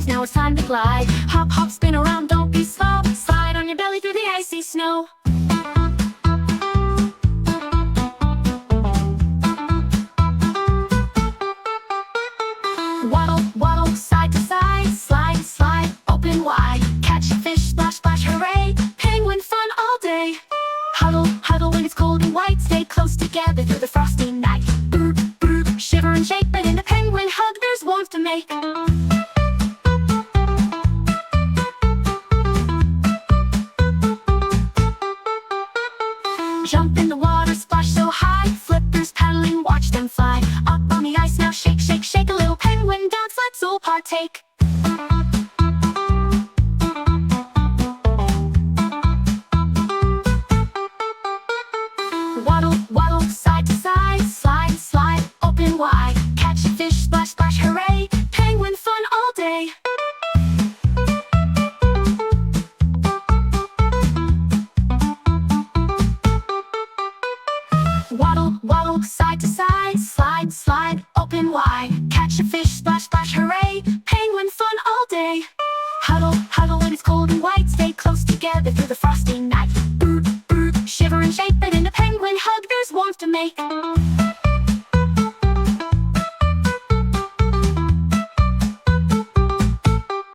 wings, now it's time to glide. Hop, hop, spin around, don't be slow. Slide on your belly through the icy snow. Waddle, waddle, side to side. Slide, slide, open wide. Catch a fish, splash, splash, hooray. Penguin fun all day. Huddle, huddle when it's cold and white. Stay close together through the frosty night. Brrr, brrr, shiver and shake, but in a penguin hug there's warmth to make. Jump in the water, splash so high. Flippers paddling, watch them fly. Up on the ice now, shake, shake, shake. A little penguin dance, let's all partake. Waddle, waddle, side to side. Slide, slide, open wide. Catch a fish, splash, splash, hooray. Penguin fun all day. Waddle, waddle, side to side. Slide, slide, open wide. Catch a fish, splash, splash, hooray. Penguin fun all day. Huddle, huddle when it's cold and white. Stay close together through the frosty night. Brrr, brrr, shiver and shake, but in a penguin hug there's warmth to make.